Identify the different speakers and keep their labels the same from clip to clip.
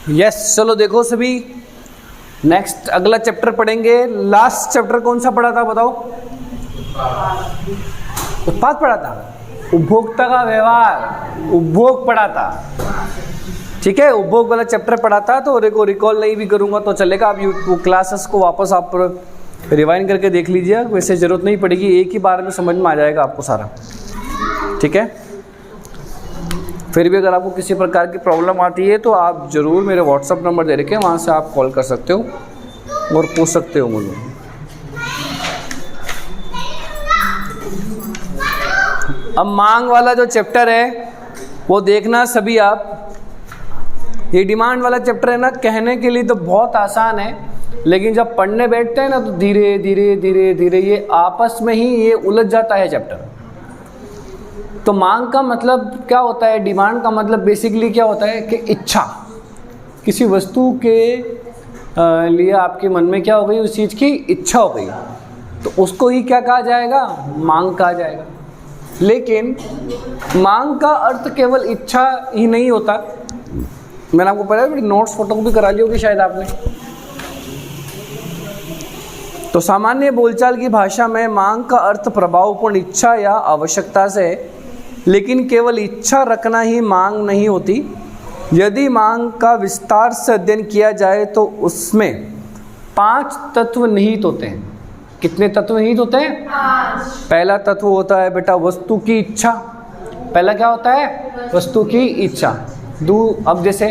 Speaker 1: Yes, चलो देखो सभी, नेक्स्ट अगला चैप्टर पढ़ेंगे। लास्ट चैप्टर कौन सा पढ़ा था बताओ? उत्पाद पढ़ा था, उपभोक्ता का व्यवहार, उपभोग पढ़ा था। ठीक है, उपभोग वाला चैप्टर पढ़ा था, तो रिकॉल नहीं भी करूंगा तो चलेगा। आप वो क्लासेस को वापस आप रिवाइंड करके देख लीजिए, वैसे ज़रूरत नहीं पड़ेगी, एक ही बार में समझ में आ जाएगा आपको सारा। ठीक है, फिर भी अगर आपको किसी प्रकार की प्रॉब्लम आती है तो आप ज़रूर मेरे व्हाट्सअप नंबर दे रखे, वहाँ से आप कॉल कर सकते हो और पूछ सकते हो मुझे। अब मांग वाला जो चैप्टर है वो देखना सभी आप। ये डिमांड वाला चैप्टर है ना, कहने के लिए तो बहुत आसान है, लेकिन जब पढ़ने बैठते हैं ना तो धीरे धीरे धीरे धीरे ये आपस में ही ये उलझ जाता है चैप्टर। तो मांग का मतलब क्या होता है, डिमांड का मतलब बेसिकली क्या होता है कि इच्छा, किसी वस्तु के लिए आपके मन में क्या हो गई, उस चीज़ की इच्छा हो गई, तो उसको ही क्या कहा जाएगा, मांग कहा जाएगा। लेकिन मांग का अर्थ केवल इच्छा ही नहीं होता। मैंने आपको पता है, नोट्स फोटो भी करा ली होगी शायद आपने। तो सामान्य बोलचाल की भाषा में मांग का अर्थ प्रभावपूर्ण इच्छा या आवश्यकता से, लेकिन केवल इच्छा रखना ही मांग नहीं होती। यदि मांग का विस्तार से अध्ययन किया जाए तो उसमें 5 तत्व निहित होते हैं। कितने तत्व निहित होते हैं? 5। पहला तत्व होता है बेटा वस्तु की इच्छा। पहला क्या होता है? वस्तु की इच्छा। अब जैसे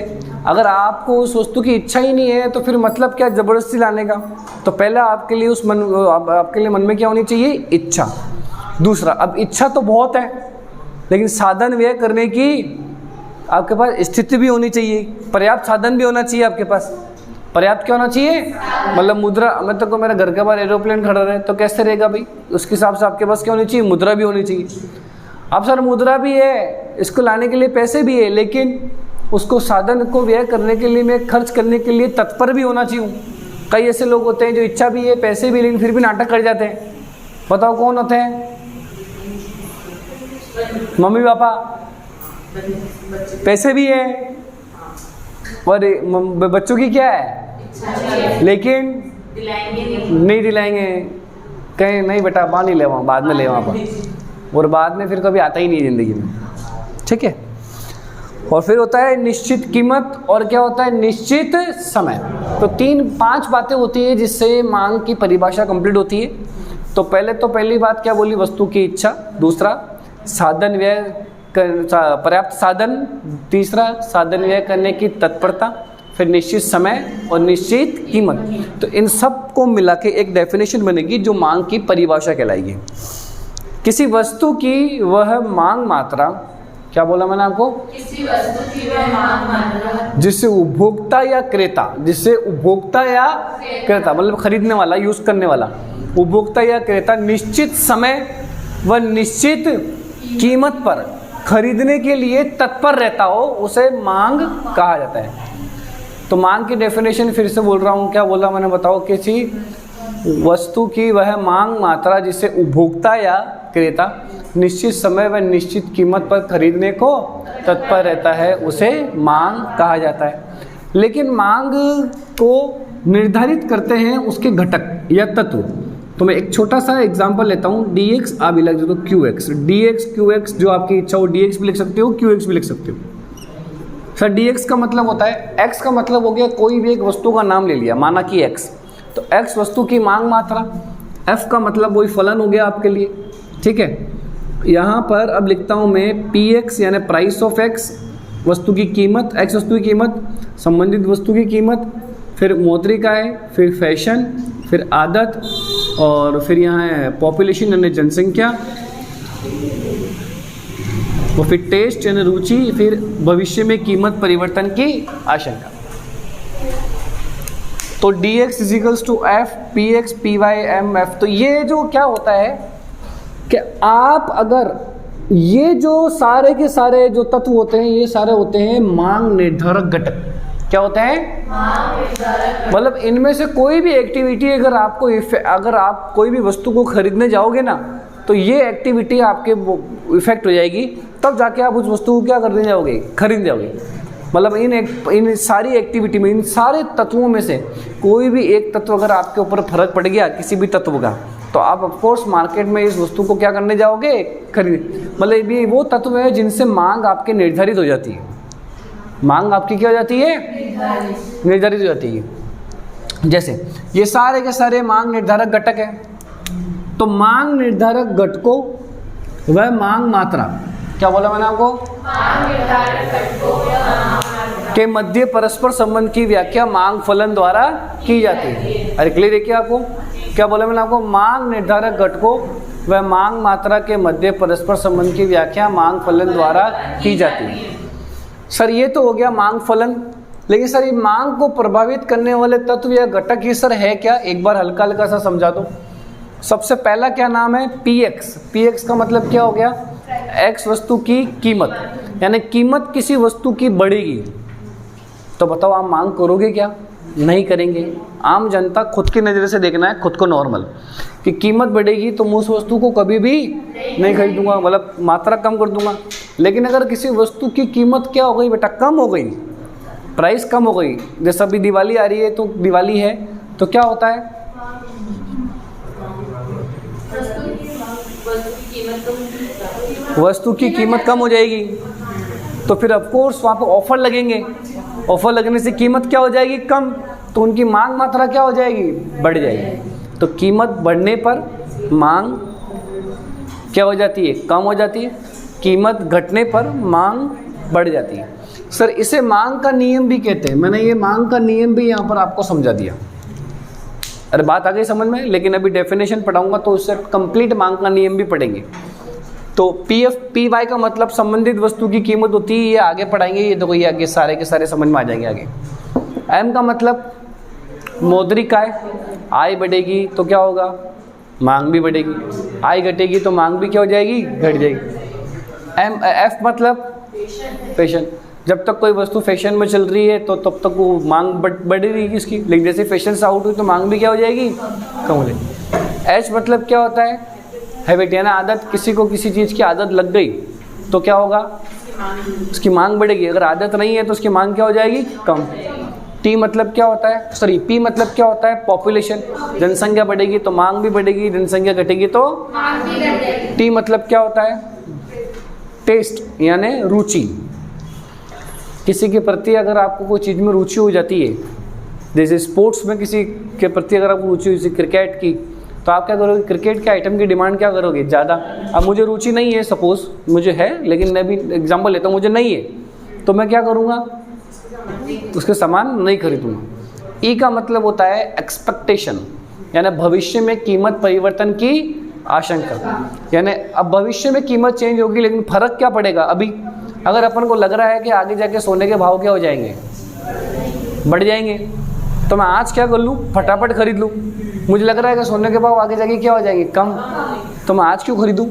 Speaker 1: अगर आपको उस वस्तु की इच्छा ही नहीं है तो फिर मतलब क्या ज़बरदस्ती लाने का? तो पहला आपके लिए आपके लिए मन में क्या होनी चाहिए? इच्छा। दूसरा, अब इच्छा तो बहुत है, लेकिन साधन व्यय करने की आपके पास स्थिति भी होनी चाहिए, पर्याप्त साधन भी होना चाहिए आपके पास। पर्याप्त क्या होना चाहिए? मतलब मुद्रा। मैं तो मेरा घर के बाहर एरोप्लेन खड़ा रहे तो कैसे रहेगा भाई? उसके हिसाब से आपके पास क्या होनी चाहिए? मुद्रा भी होनी चाहिए। अब सर मुद्रा भी है, इसको लाने के लिए पैसे भी है, लेकिन उसको साधन को व्यय करने के लिए, मैं खर्च करने के लिए तत्पर भी होना चाहिए। कई ऐसे लोग होते हैं जो इच्छा भी है, पैसे भी, लेकिन फिर भी नाटक कर जाते हैं। बताओ कौन होते हैं? मम्मी पापा, पैसे भी है और बच्चों की क्या है, लेकिन नहीं दिलाएंगे। कहीं नहीं बेटा बाद नहीं ले, वहाँ बाद में ले, वहाँ पर, और बाद में फिर कभी आता ही नहीं ज़िंदगी में। ठीक है। और फिर होता है निश्चित कीमत, और क्या होता है? निश्चित समय। तो 3-5 बातें होती है जिससे मांग की परिभाषा कंप्लीट होती है। तो पहली बात क्या बोली? वस्तु की इच्छा। दूसरा, साधन व्यय, पर्याप्त साधन। तीसरा, साधन व्यय करने की तत्परता। फिर निश्चित समय और निश्चित कीमत। तो इन सब को मिला के एक डेफिनेशन बनेगी जो मांग की परिभाषा कहलाएगी। किसी वस्तु की वह मांग मात्रा, क्या बोला मैंने आपको? किसी वस्तु की वह मांग मात्रा जिससे उपभोक्ता या क्रेता, मतलब खरीदने वाला, यूज करने वाला, उपभोक्ता या क्रेता निश्चित समय व निश्चित कीमत पर खरीदने के लिए तत्पर रहता हो, उसे मांग कहा जाता है। तो मांग की डेफिनेशन फिर से बोल रहा हूँ, क्या बोला मैंने बताओ? किसी वस्तु की वह मांग मात्रा जिसे उपभोक्ता या क्रेता निश्चित समय व निश्चित कीमत पर खरीदने को तत्पर रहता है, उसे मांग कहा जाता है। लेकिन मांग को निर्धारित करते हैं उसके घटक या तत्व। तो मैं एक छोटा सा एग्जांपल लेता हूँ। dx आप लिख दो qx, dx qx, जो आपकी इच्छा हो dx भी लिख सकते हो, qx भी लिख सकते हो। सर dx का मतलब होता है, x का मतलब हो गया कोई भी एक वस्तु का नाम ले लिया, माना कि x, तो x वस्तु की मांग मात्रा, f का मतलब वही फलन हो गया आपके लिए। ठीक है। यहाँ पर अब लिखता हूँ मैं px यानी प्राइस ऑफ x, वस्तु की कीमत, x वस्तु की कीमत, संबंधित वस्तु की कीमत, फिर मौद्रिका है, फिर फैशन, फिर आदत, और फिर यहाँ है पॉपुलेशन यानी जनसंख्या, और फिर टेस्ट यानी रुचि, फिर भविष्य में कीमत परिवर्तन की आशंका। तो dx is equals to f px py mf। तो ये जो क्या होता है कि आप अगर ये जो सारे के सारे जो तत्व होते हैं, ये सारे होते हैं मांग निर्धारक घटक। क्या होते हैं? मतलब इनमें से कोई भी एक्टिविटी अगर आप कोई भी वस्तु को खरीदने जाओगे ना, तो ये एक्टिविटी आपके इफेक्ट हो जाएगी, तब जाके आप उस वस्तु को क्या करने जाओगे? खरीदने जाओगे। मतलब इन सारी एक्टिविटी में, इन सारे तत्वों में से कोई भी एक तत्व अगर आपके ऊपर फर्क पड़ गया किसी भी तत्व का, तो आप ऑफकोर्स मार्केट में इस वस्तु को क्या करने जाओगे? खरीद। मतलब ये वो तत्व है जिनसे मांग आपके निर्धारित हो जाती है। मांग आपकी क्या हो जाती है? निर्धारित हो जाती है। जैसे ये सारे के सारे मांग निर्धारक घटक है, तो मांग निर्धारक घटकों वह मांग मात्रा, क्या बोला मैंने आपको? के मध्य परस्पर संबंध की व्याख्या मांग फलन द्वारा की जाती है। अरे क्लियर है क्या आपको? क्या बोला मैंने आपको? मांग निर्धारक घटकों वह मांग मात्रा के मध्य परस्पर संबंध की व्याख्या मांग फलन द्वारा की जाती है। सर ये तो हो गया मांग फलन, लेकिन सर ये मांग को प्रभावित करने वाले तत्व या घटक ये सर है क्या? एक बार हल्का हल्का सा समझा दो। सबसे पहला क्या नाम है? पीएक्स। पीएक्स का मतलब क्या हो गया? एक्स वस्तु की कीमत, यानी कीमत किसी वस्तु की बढ़ेगी, तो बताओ आप मांग करोगे क्या? नहीं करेंगे। आम जनता खुद की नज़र से देखना है, खुद को नॉर्मल, कि कीमत बढ़ेगी तो मैं उस वस्तु को कभी भी नहीं खरीदूंगा, मतलब मात्रा कम कर दूंगा। लेकिन अगर किसी वस्तु की कीमत क्या हो गई बेटा? कम हो गई, प्राइस कम हो गई। जैसे अभी दिवाली आ रही है, तो दिवाली है तो क्या होता है? वस्तु की कीमत कम हो जाएगी, तो फिर ऑफकोर्स वहाँ पर ऑफर लगेंगे। ऑफर लगने से कीमत क्या हो जाएगी? कम, तो उनकी मांग मात्रा क्या हो जाएगी? बढ़ जाएगी। तो कीमत बढ़ने पर मांग क्या हो जाती है? कम हो जाती है। कीमत घटने पर मांग बढ़ जाती है। सर इसे मांग का नियम भी कहते हैं। मैंने ये मांग का नियम भी यहाँ पर आपको समझा दिया। अरे बात आ गई समझ में? लेकिन अभी डेफिनेशन पढ़ाऊंगा तो उससे कंप्लीट मांग का नियम भी पढ़ेंगे। तो पी वाई का मतलब संबंधित वस्तु की कीमत होती है, ये आगे पढ़ाएंगे। ये देखो ये आगे सारे के सारे समझ में आ जाएंगे आगे। एम का मतलब मौद्रिक आय। आय बढ़ेगी तो क्या होगा? मांग भी बढ़ेगी। आय घटेगी तो मांग भी क्या हो जाएगी? घट जाएगी। एफ मतलब फैशन। जब तक कोई वस्तु फैशन में चल रही है तो तब तक वो मांग बढ़ रही है इसकी, लेकिन जैसे फैशन से आउट हुई तो मांग भी क्या हो जाएगी? कम हो जाएगी। एच मतलब क्या होता है? हैबिट, यानी आदत। किसी को किसी चीज़ की आदत लग गई तो क्या होगा? उसकी मांग बढ़ेगी। अगर आदत नहीं है तो उसकी मांग क्या हो जाएगी? कम। टी मतलब क्या होता है? पी मतलब क्या होता है? पॉपुलेशन। जनसंख्या बढ़ेगी तो मांग भी बढ़ेगी, जनसंख्या घटेगी तो टी मतलब क्या होता है? टेस्ट, यानी रुचि। किसी के प्रति अगर आपको कोई चीज़ में रुचि हो जाती है, जैसे स्पोर्ट्स में किसी के प्रति अगर आपको रुचि हुई, क्रिकेट की, तो आप क्या करोगे? क्रिकेट के आइटम की डिमांड क्या करोगे? ज़्यादा। अब मुझे रुचि नहीं है, सपोज मुझे है, लेकिन मैं भी एग्जांपल लेता हूँ, मुझे नहीं है, तो मैं क्या करूँगा? उसके सामान नहीं खरीदूँगा। ई का मतलब होता है एक्सपेक्टेशन, यानी भविष्य में कीमत परिवर्तन की आशंका। यानी अब भविष्य में कीमत चेंज होगी, लेकिन फर्क क्या पड़ेगा? अभी अगर अपन को लग रहा है कि आगे जाके सोने के भाव क्या हो जाएंगे? बढ़ जाएंगे, तो मैं आज क्या कर लूँ? फटाफट खरीद लूँ। मुझे लग रहा है कि सोने के भाव आगे जाके क्या हो जाएंगे? कम, तो मैं आज क्यों खरीदूँ?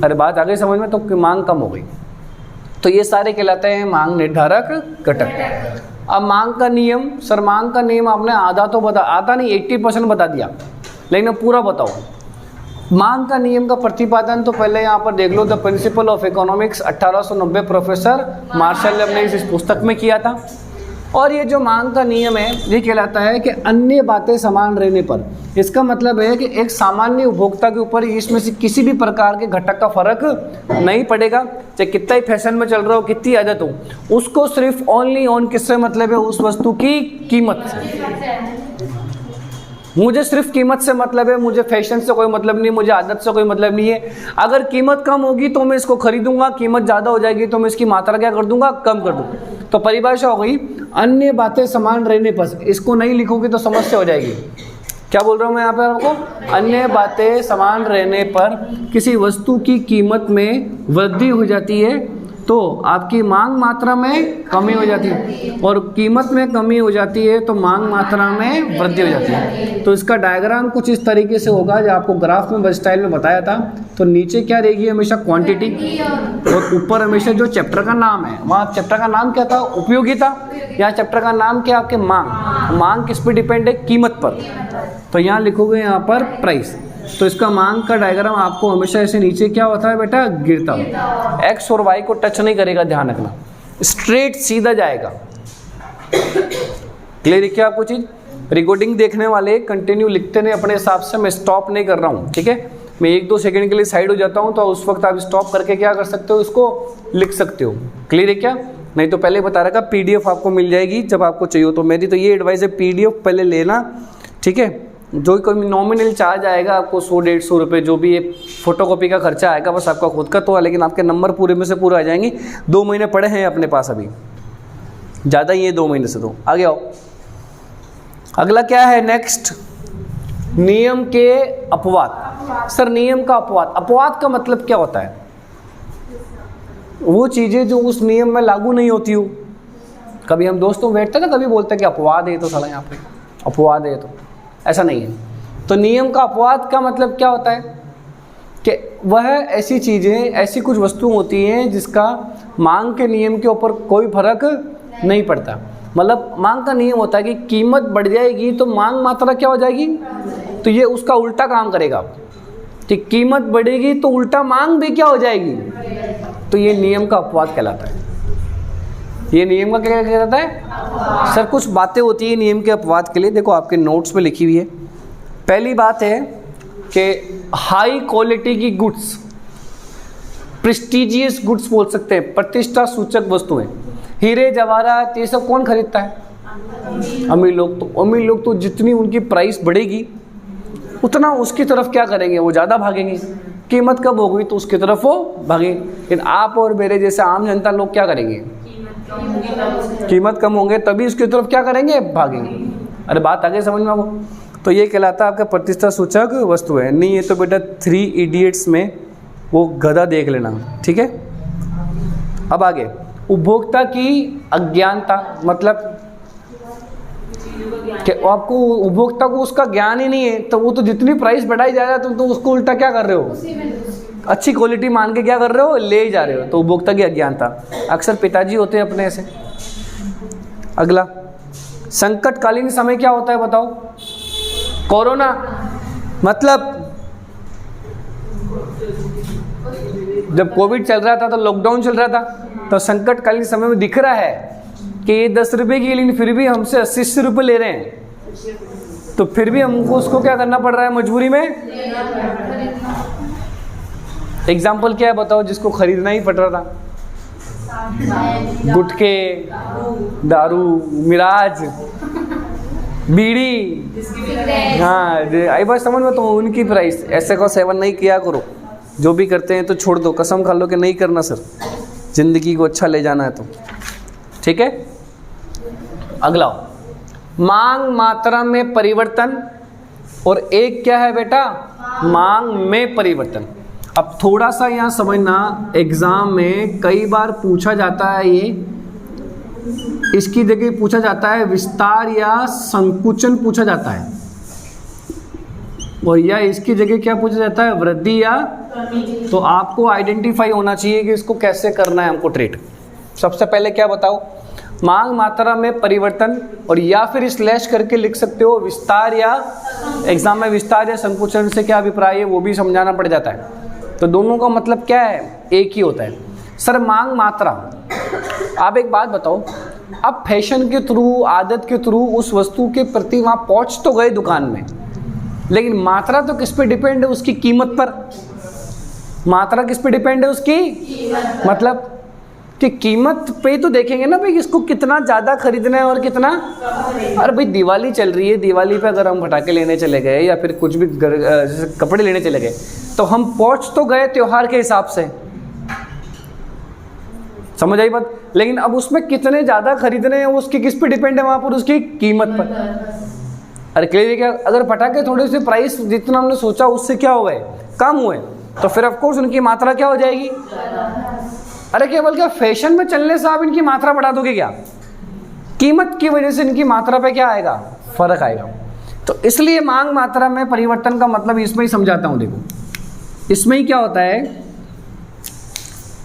Speaker 1: अरे बात आ गई समझ में? तो मांग कम हो गई। तो ये सारे कहलाते हैं मांग निर्धारक घटक। अब मांग का नियम, सर मांग का नियम आपने आधा तो आता नहीं, 80% बता दिया, लेकिन अब पूरा बताओ। मांग का नियम का प्रतिपादन तो पहले यहाँ पर देख लो, the principle of economics 1890 professor Marshall ने इस पुस्तक में किया था। और ये जो मांग का नियम है ये कहलाता है कि अन्य बातें समान रहने पर, इसका मतलब है कि एक सामान्य उपभोक्ता के ऊपर इसमें से किसी भी प्रकार के घटक का फर्क नहीं पड़ेगा, चाहे कितना ही फैशन में चल रहा हो, कितनी आदत हो, उसको सिर्फ ओनली ऑन किससे मतलब है? उस वस्तु की कीमत से। मुझे सिर्फ कीमत से मतलब है, मुझे फैशन से कोई मतलब नहीं, मुझे आदत से कोई मतलब नहीं है। अगर कीमत कम होगी तो मैं इसको खरीदूंगा, कीमत ज़्यादा हो जाएगी तो मैं इसकी मात्रा क्या कर दूंगा? कम कर दूंगा। तो परिभाषा हो गई अन्य बातें समान रहने पर। इसको नहीं लिखोगे तो समस्या हो जाएगी। क्या बोल रहा हूँ मैं यहाँ पे आपको? अन्य बातें समान रहने पर किसी वस्तु की कीमत में वृद्धि हो जाती है तो आपकी मांग मात्रा में कमी हो जाती है, और कीमत में कमी हो जाती है तो मांग मात्रा में वृद्धि हो जाती है। तो इसका डायग्राम कुछ इस तरीके से होगा जो आपको ग्राफ में स्टाइल में बताया था। तो नीचे क्या रहेगी हमेशा क्वांटिटी, और ऊपर हमेशा जो चैप्टर का नाम है, वहाँ चैप्टर का नाम क्या था, उपयोगिता। यहाँ चैप्टर का नाम क्या, आपके मांग। मांग किस पे डिपेंड है, कीमत पर। तो यहाँ लिखोगे यहाँ पर प्राइस। तो इसका मांग का डायग्राम आपको हमेशा ऐसे नीचे क्या होता है बेटा, गिरता हुआ। एक्स और वाई को टच नहीं करेगा, ध्यान रखना, स्ट्रेट सीधा जाएगा। क्लियर है क्या आपको चीज? रिकॉर्डिंग देखने वाले कंटिन्यू लिखते नहीं अपने हिसाब से, मैं स्टॉप नहीं कर रहा हूँ, ठीक है। मैं 1-2 सेकंड के लिए साइड हो जाता हूँ, तो उस वक्त आप स्टॉप करके क्या कर सकते हो, इसको लिख सकते हो। क्लियर है क्या? नहीं तो पहले बता रखा पीडीएफ आपको मिल जाएगी जब आपको चाहिए हो। तो मेरी तो ये एडवाइस है, पीडीएफ पहले लेना, ठीक है। जो कोई नॉमिनल चार्ज आएगा आपको 100-150 रुपये, जो भी ये फोटोकॉपी का खर्चा आएगा बस आपका खुद का तो है, लेकिन आपके नंबर पूरे में से पूरे आ जाएंगे। 2 महीने पड़े हैं अपने पास अभी, ज़्यादा ही है 2 महीने से। तो आगे आओ, अगला क्या है नेक्स्ट, नियम के अपवाद। सर नियम का अपवाद, अपवाद का मतलब क्या होता है? वो चीज़ें जो उस नियम में लागू नहीं होती हो। कभी हम दोस्तों बैठते ना, कभी बोलते हैं कि अपवाद है, तो साला यहाँ पे अपवाद है, तो ऐसा नहीं है। तो नियम का अपवाद का मतलब क्या होता है कि वह ऐसी चीज़ें, ऐसी कुछ वस्तुएं होती हैं जिसका मांग के नियम के ऊपर कोई फर्क नहीं पड़ता। मतलब मांग का नियम होता है कि कीमत बढ़ जाएगी तो मांग मात्रा क्या हो जाएगी, तो ये उसका उल्टा काम करेगा कि कीमत बढ़ेगी तो उल्टा मांग भी क्या हो जाएगी। तो ये नियम का अपवाद कहलाता है। ये नियम का क्या कहलाता है? सर कुछ बातें होती है नियम के अपवाद के लिए, देखो आपके नोट्स में लिखी हुई है। पहली बात है कि हाई क्वालिटी की गुड्स, प्रेस्टिजियस गुड्स बोल सकते हैं, प्रतिष्ठा सूचक वस्तुएं, हीरे जवाहरात, ये सब कौन खरीदता है? अमीर लोग। तो अमीर लोग तो जितनी उनकी प्राइस बढ़ेगी उतना उसकी तरफ क्या करेंगे, वो ज़्यादा भागेंगे। कीमत कब हो गई तो उसकी तरफ वो भागेंगे। लेकिन आप और मेरे जैसे आम जनता लोग क्या करेंगे, कीमत कम होंगे तभी उसकी तरफ क्या करेंगे, भागेंगे। अरे बात आगे समझ में आपको? तो ये कहलाता है आपका प्रतिष्ठा सूचक वस्तु है। नहीं है तो बेटा 3 इडियट्स में वो गधा देख लेना, ठीक है। अब आगे, उपभोक्ता की अज्ञानता, मतलब कि आपको उपभोक्ता को उसका ज्ञान ही नहीं है, तो वो तो जितनी प्राइस बढ़ाई जा रहा है तुम तो उसको उल्टा क्या कर रहे हो, अच्छी क्वालिटी मान के क्या कर रहे हो, ले ही जा रहे हो। तो उपभोक्ता की अज्ञानता, अक्सर पिताजी होते हैं अपने ऐसे। अगला, संकटकालीन समय क्या होता है बताओ? कोरोना, मतलब जब कोविड चल रहा था तो लॉकडाउन चल रहा था, तो संकटकालीन समय में दिख रहा है कि ये 10 रुपए की, लेकिन फिर भी हमसे 80 रुपये ले रहे हैं, तो फिर भी हमको उसको क्या करना पड़ रहा है मजबूरी में। एग्जाम्पल क्या है बताओ, जिसको खरीदना ही पड़ रहा था? गुटखे, दारू, मिराज, बीड़ी। हाँ आई बात समझ में? तो उनकी प्राइस ऐसे को सेवन नहीं किया करो, जो भी करते हैं तो छोड़ दो, कसम खा लो कि नहीं करना सर, जिंदगी को अच्छा ले जाना है तो, ठीक है। अगला, मांग मात्रा में परिवर्तन, और एक क्या है बेटा, मांग में परिवर्तन। अब थोड़ा सा यहाँ समझना, एग्जाम में कई बार पूछा जाता है ये, इसकी जगह पूछा जाता है विस्तार या संकुचन पूछा जाता है, और या इसकी जगह क्या पूछा जाता है, वृद्धि या। तो आपको आइडेंटिफाई होना चाहिए कि इसको कैसे करना है हमको ट्रीट। सबसे पहले क्या बताओ, मांग मात्रा में परिवर्तन, और या फिर स्लैश करके लिख सकते हो विस्तार या। एग्जाम में विस्तार या संकुचन से क्या अभिप्राय है वो भी समझाना पड़ जाता है। तो दोनों का मतलब क्या है, एक ही होता है। सर मांग मात्रा, आप एक बात बताओ, अब फैशन के थ्रू, आदत के थ्रू उस वस्तु के प्रति वहाँ पहुँच तो गए दुकान में, लेकिन मात्रा तो किस पे डिपेंड है, उसकी कीमत पर। मात्रा किस पे डिपेंड है, उसकी मतलब कि कीमत पे तो देखेंगे ना भाई, इसको कितना ज़्यादा खरीदना है और कितना। अरे भाई दिवाली चल रही है, दिवाली पे अगर हम पटाखे लेने चले गए या फिर कुछ भी जैसे कपड़े लेने चले गए, तो हम पहुँच तो गए त्योहार के हिसाब से, समझ आई बात। लेकिन अब उसमें कितने ज़्यादा खरीदने हैं उसकी किस पे डिपेंड है, वहाँ पर उसकी कीमत पर। अरे क्लियर क्या, अगर पटाखे थोड़े से प्राइस जितना हमने सोचा उससे क्या हो गए, कम हुए, तो फिर ऑफकोर्स उनकी मात्रा क्या हो जाएगी। अरे केवल क्या फैशन में चलने से आप इनकी मात्रा बढ़ा दोगे क्या? कीमत की वजह से इनकी मात्रा पे क्या आएगा? फर्क आएगा। तो इसलिए मांग मात्रा में परिवर्तन का मतलब इसमें ही समझाता हूं। देखो इसमें ही क्या होता है,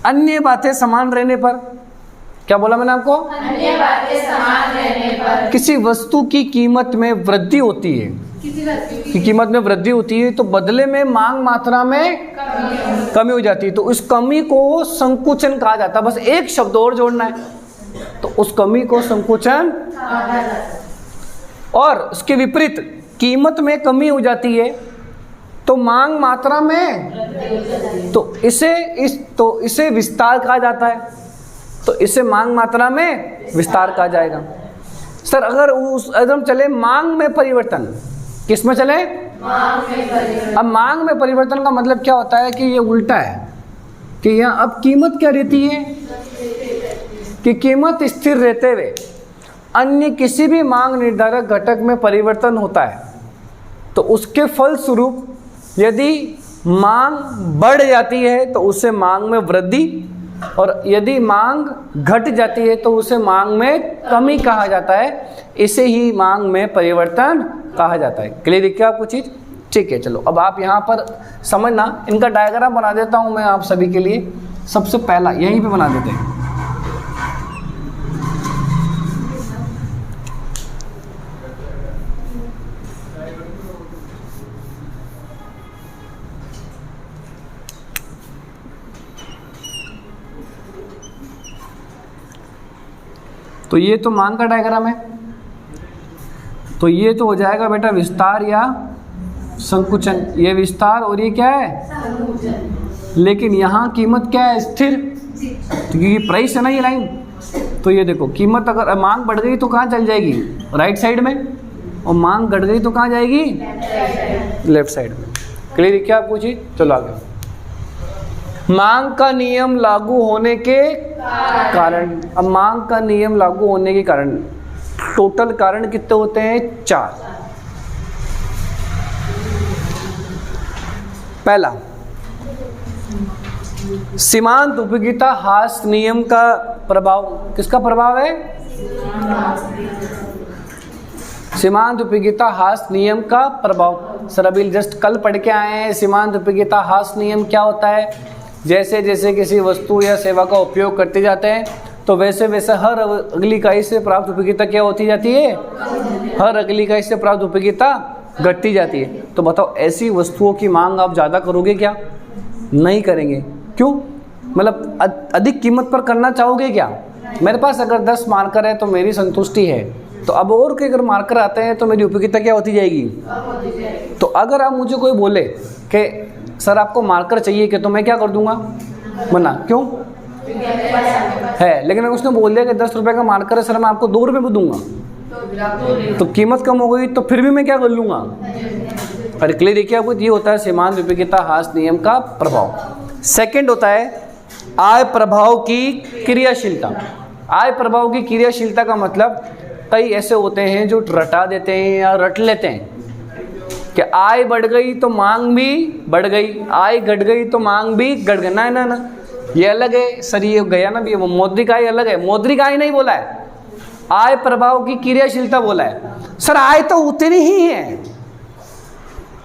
Speaker 1: अन्य बातें समान रहने पर, क्या बोला मैंने आपको?
Speaker 2: अन्य बातें समान रहने पर
Speaker 1: किसी वस्तु की कीमत में वृद्धि होती है, की कीमत में वृद्धि होती है तो बदले में मांग मात्रा में कमी हो जाती है। तो उस कमी को संकुचन कहा जाता है। बस एक शब्द और जोड़ना है, तो उस कमी को संकुचन। और उसके विपरीत कीमत में कमी हो जाती है तो मांग मात्रा में, तो इसे विस्तार कहा जाता है। तो इसे मांग मात्रा में विस्तार कहा जाएगा। सर अगर हम चले मांग में परिवर्तन, किस में चले?
Speaker 2: मांग में परिवर्तन।
Speaker 1: अब मांग में परिवर्तन का मतलब क्या होता है कि ये उल्टा है कि यहाँ अब कीमत क्या रहती है कि कीमत स्थिर रहते हुए अन्य किसी भी मांग निर्धारक घटक में परिवर्तन होता है। तो उसके फलस्वरूप यदि मांग बढ़ जाती है तो उसे मांग में वृद्धि, और यदि मांग घट जाती है तो उसे मांग में कमी कहा जाता है। इसे ही मांग में परिवर्तन कहा जाता है। क्लियर है क्या आपको चीज़? ठीक है, चलो अब आप यहाँ पर समझना, इनका डायग्राम बना देता हूँ मैं आप सभी के लिए। सबसे पहला यहीं पे बना देते हैं। तो ये तो मांग का डायग्राम है, तो ये तो हो जाएगा बेटा विस्तार या संकुचन। ये विस्तार और ये क्या है? लेकिन यहाँ कीमत क्या है? स्थिर, क्योंकि प्राइस है ना ये लाइन। तो ये देखो कीमत अगर मांग बढ़ गई तो कहाँ चल जाएगी? राइट साइड में, और मांग घट गई तो कहाँ जाएगी? लेफ्ट साइड में। क्लियर है क्या आपको चीज? चलो आगे। मांग का नियम लागू होने के कारण, अब मांग का नियम लागू होने के कारण टोटल कारण कितने होते हैं? 4। पहला सीमांत उपयोगिता ह्रास नियम का प्रभाव। किसका प्रभाव है? सीमांत उपयोगिता ह्रास नियम का प्रभाव। सर अभी जस्ट कल पढ़ के आए हैं सीमांत उपयोगिता ह्रास नियम क्या होता है। जैसे जैसे किसी वस्तु या सेवा का उपयोग करते जाते हैं तो वैसे वैसे हर अगली इकाई से प्राप्त उपयोगिता क्या होती जाती है? हर अगली इकाई से प्राप्त उपयोगिता घटती जाती है। तो बताओ ऐसी वस्तुओं की मांग आप ज़्यादा करोगे क्या? नहीं करेंगे। क्यों? मतलब अधिक कीमत पर करना चाहोगे क्या? मेरे पास अगर 10 मार्कर है तो मेरी संतुष्टि है, तो अब और के अगर मार्कर आते हैं तो मेरी उपयोगिता क्या होती जाएगी? तो अगर आप मुझे कोई बोले कि सर आपको मार्कर चाहिए कि, तो मैं क्या कर दूंगा? मना। क्यों? है, लेकिन अगर उसने बोल दिया कि 10 रुपए का मार्कर है सर मैं आपको 2 रुपये में दूंगा, तो कीमत कम हो गई तो फिर भी मैं क्या कर लूंगा? अरे क्लियर देखिए आपको, ये होता है सीमांत उपयोगिता ह्रास नियम का प्रभाव। सेकंड होता है आय प्रभाव की क्रियाशीलता। आय प्रभाव की क्रियाशीलता का मतलब कई ऐसे होते हैं जो रटा देते हैं या रट लेते हैं कि आय बढ़ गई तो मांग भी बढ़ गई, आय घट गई तो मांग भी घट गई। ना ना ना, ये अलग है सर, ये गया ना भी, मौद्रिक आय अलग है। मौद्रिक आय नहीं बोला है, आय प्रभाव की क्रियाशीलता बोला है। सर आय तो उतनी ही है,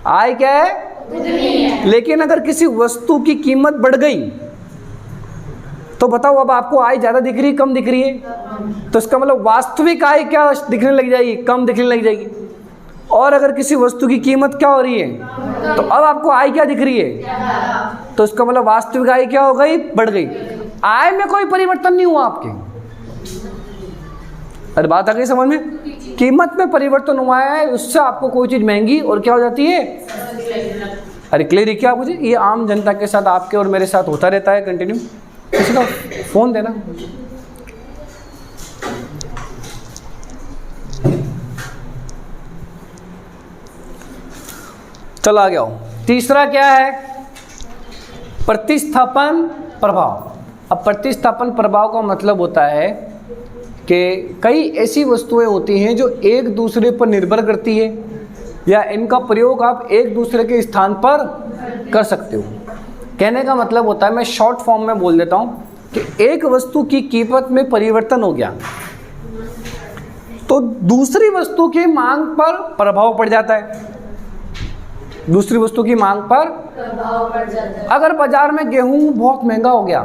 Speaker 1: आय क्या है? उतनी है। लेकिन अगर किसी वस्तु की कीमत बढ़ गई तो बताओ अब आपको आय ज्यादा दिख रही है कम दिख रही है? तो इसका मतलब वास्तविक आय क्या दिखने लग जाएगी? कम दिखने लग जाएगी। और अगर किसी वस्तु की कीमत क्या हो रही है तो अब आपको आय क्या दिख रही है? तो इसका मतलब वास्तविक आय क्या हो गई? बढ़ गई। आय में कोई परिवर्तन नहीं हुआ आपके। अरे बात आ गई समझ में? कीमत में परिवर्तन हुआ है, उससे आपको कोई चीज महंगी और क्या हो जाती है? अरे क्लियर है क्या मुझे? ये आम जनता के साथ आपके और मेरे साथ होता रहता है कंटिन्यू। किसी का फोन देना। चला गया हूं। तीसरा क्या है? प्रतिस्थापन प्रभाव। अब प्रतिस्थापन प्रभाव का मतलब होता है कि कई ऐसी वस्तुएं होती हैं जो एक दूसरे पर निर्भर करती है या इनका प्रयोग आप एक दूसरे के स्थान पर कर सकते हो। कहने का मतलब होता है, मैं शॉर्ट फॉर्म में बोल देता हूँ, कि एक वस्तु की कीमत में परिवर्तन हो गया तो दूसरी वस्तु की मांग पर प्रभाव पड़ जाता है। दूसरी वस्तु की मांग पर
Speaker 2: प्रभाव पड़ जाता है।
Speaker 1: अगर बाजार में गेहूं बहुत महंगा हो गया,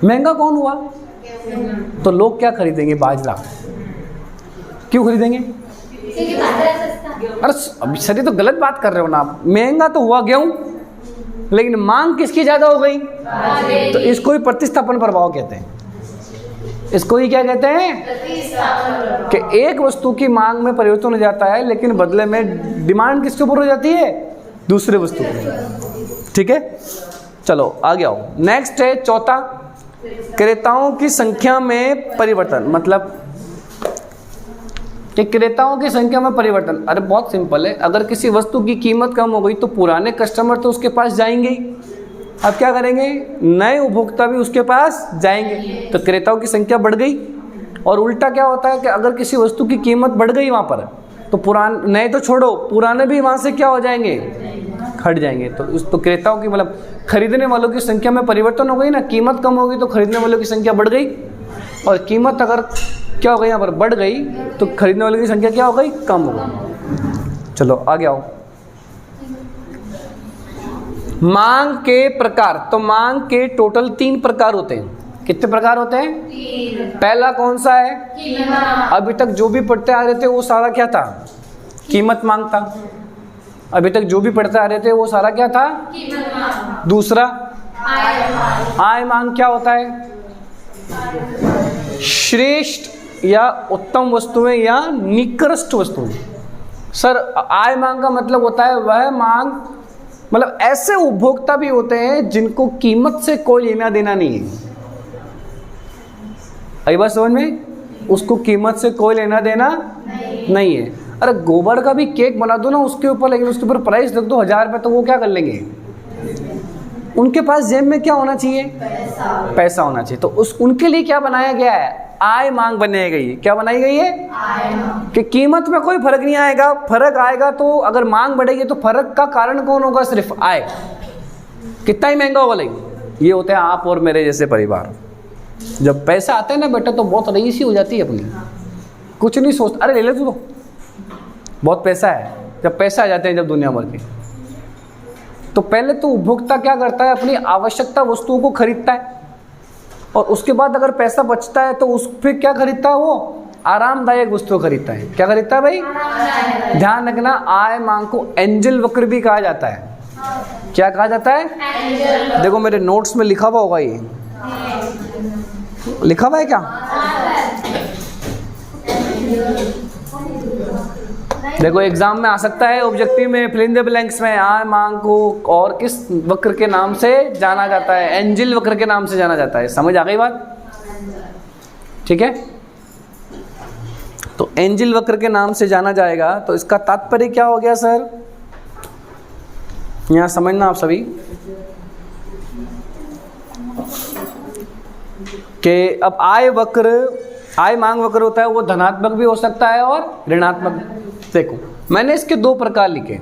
Speaker 1: महंगा कौन हुआ? तो लोग क्या खरीदेंगे? बाजरा। क्यों खरीदेंगे?
Speaker 2: क्योंकि बाजरा सस्ता।
Speaker 1: अरे अभी सर, ये तो गलत बात कर रहे हो ना आप। महंगा तो हुआ गेहूं, लेकिन मांग किसकी ज्यादा हो गई? तो इसको ही प्रतिस्थापन प्रभाव कहते हैं। इसको ही क्या कहते हैं?
Speaker 2: प्रतिस्थापन।
Speaker 1: कि एक वस्तु की मांग में परिवर्तन हो जाता है, लेकिन बदले में डिमांड किसके ऊपर हो जाती है? दूसरे वस्तु पर। ठीक है, चलो आगे आओ। नेक्स्ट है चौथा, क्रेताओं की संख्या में परिवर्तन। मतलब कि क्रेताओं की संख्या में परिवर्तन। अरे बहुत सिंपल है, अगर किसी वस्तु की कीमत कम हो गई तो पुराने कस्टमर तो उसके पास जाएंगे ही। अब क्या करेंगे? नए उपभोक्ता भी उसके पास जाएंगे, तो क्रेताओं की संख्या बढ़ गई। और उल्टा क्या होता है कि अगर किसी वस्तु की कीमत बढ़ गई वहाँ पर, तो पुराने, नए तो छोड़ो, पुराने भी वहाँ से क्या हो जाएंगे? हट जाएंगे। तो क्रेताओं की मतलब खरीदने वालों की संख्या में परिवर्तन हो गई ना। कीमत कम हो गई तो खरीदने वालों की संख्या बढ़ गई, और कीमत अगर क्या हो गई यहाँ पर बढ़ गई तो खरीदने वालों की संख्या क्या हो गई? कम हो गई। चलो आगे आओ। मांग के प्रकार। तो मांग के टोटल 3 प्रकार होते हैं। कितने प्रकार होते हैं?
Speaker 2: 3।
Speaker 1: पहला कौन सा है?
Speaker 2: कीमत।
Speaker 1: अभी तक जो भी पढ़ते आ रहे थे वो सारा क्या था? कीमत मांग था। अभी तक जो भी पढ़ते आ रहे थे वो सारा क्या था?
Speaker 2: कीमत मांग।
Speaker 1: दूसरा
Speaker 2: आय।
Speaker 1: आय मांग क्या होता है? श्रेष्ठ या उत्तम वस्तुएं या निकृष्ट वस्तुएं। सर, आय मांग का मतलब होता है वह मांग, मतलब ऐसे उपभोक्ता भी होते हैं जिनको कीमत से कोई लेना देना नहीं है। आई बात समझ में? उसको कीमत से कोई लेना देना नहीं है। अरे गोबर का भी केक बना दो ना उसके ऊपर, लेकिन उसके ऊपर प्राइस रख दो 1000 रुपये, तो वो क्या कर लेंगे? उनके पास जेब में क्या होना चाहिए? पैसा होना चाहिए। तो उनके लिए क्या बनाया गया है? आय मांग बनाई गई है। क्या बनाई गई है?
Speaker 2: आय मांग।
Speaker 1: कि कीमत में कोई फर्क नहीं आएगा। फर्क आएगा तो अगर मांग बढ़ेगी तो फर्क का कारण कौन होगा? सिर्फ आय। कितना ही महंगा होगा, लेकिन ये होते हैं आप और मेरे जैसे परिवार। जब पैसा आता है ना बेटा तो बहुत रईसी हो जाती है अपनी, कुछ नहीं सोचता। अरे ले ले तू, तो बहुत पैसा है। जब पैसा आ जाते हैं जब दुनिया भर के, तो पहले तो उपभोक्ता क्या करता है? अपनी आवश्यकता वस्तुओं को खरीदता है, और उसके बाद अगर पैसा बचता है तो उस पर क्या खरीदता है? वो आरामदायक वस्तु खरीदता है। क्या खरीदता है भाई? ध्यान रखना, आय मांग को एंजल वक्र भी कहा जाता है। क्या कहा जाता है?
Speaker 2: एंजल।
Speaker 1: देखो मेरे नोट्स में लिखा हुआ होगा, ये लिखा हुआ है क्या? देखो एग्जाम में आ सकता है, ऑब्जेक्टिव में, फिल इन द ब्लैंक्स में। आय मांग को और किस वक्र के नाम से जाना जाता है? एंजल वक्र के नाम से जाना जाता है। समझ आ गई बात? ठीक है, तो एंजल वक्र के नाम से जाना जाएगा। तो इसका तात्पर्य क्या हो गया सर? यहाँ समझना आप सभी कि अब आय मांग वक्र होता है, वो धनात्मक भी हो सकता है और ऋणात्मक। देखो मैंने इसके 2 प्रकार लिखे,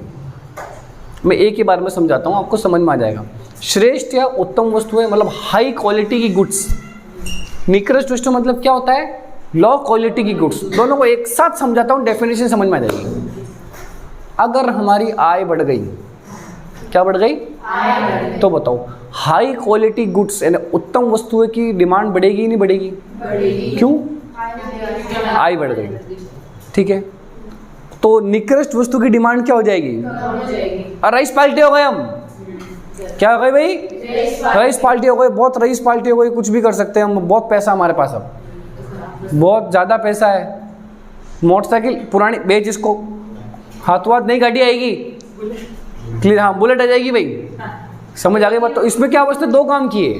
Speaker 1: मैं एक ही बार में समझाता हूँ, आपको समझ में आ जाएगा। श्रेष्ठ या उत्तम वस्तुएं मतलब हाई क्वालिटी की गुड्स। निकृष्ट वस्तु मतलब क्या होता है? लो क्वालिटी की गुड्स। दोनों को एक साथ समझाता हूँ, डेफिनेशन समझ में आ जाएगी। अगर हमारी आय बढ़ गई, क्या बढ़ गई? तो बताओ हाई क्वालिटी गुड्स यानी उत्तम वस्तुएं की डिमांड बढ़ेगी नहीं बढ़ेगी? क्यों? आय बढ़ गई। ठीक है, तो निकृष्ट वस्तु की डिमांड क्या हो जाएगी? और रईस पार्टी हो गए हम। क्या हो गए भाई? रईस पार्टी हो गए, बहुत रईस पार्टी हो गई, कुछ भी कर सकते हैं हम, बहुत पैसा हमारे पास, अब बहुत ज़्यादा पैसा है। मोटरसाइकिल पुरानी बेच, इसको हाथों हाथ नई गाड़ी आएगी, क्लियर? हाँ, बुलेट आ जाएगी भाई। समझ आ गई बात? तो इसमें क्या उसने 2 काम किए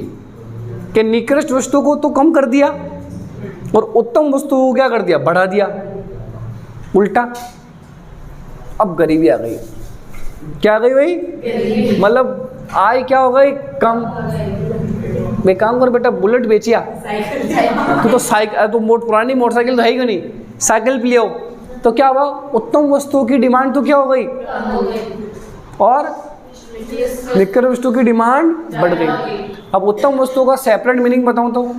Speaker 1: कि निकृष्ट वस्तु को तो कम कर दिया और उत्तम वस्तु को क्या कर दिया? बढ़ा दिया। उल्टा अब गरीबी आ गई। क्या आ गई भाई? मतलब आय क्या हो गई? कम। मैं काम कर बेटा, बुलेट बेचिया तू तो साइकिल, तो पुरानी मोटरसाइकिल तो है ही नहीं, साइकिल पे ले आओ। तो क्या हुआ? उत्तम वस्तुओं की डिमांड तो क्या हो गई? और निकृष्ट वस्तु की डिमांड बढ़ गई। अब उत्तम वस्तुओं का सेपरेट मीनिंग बताऊं तो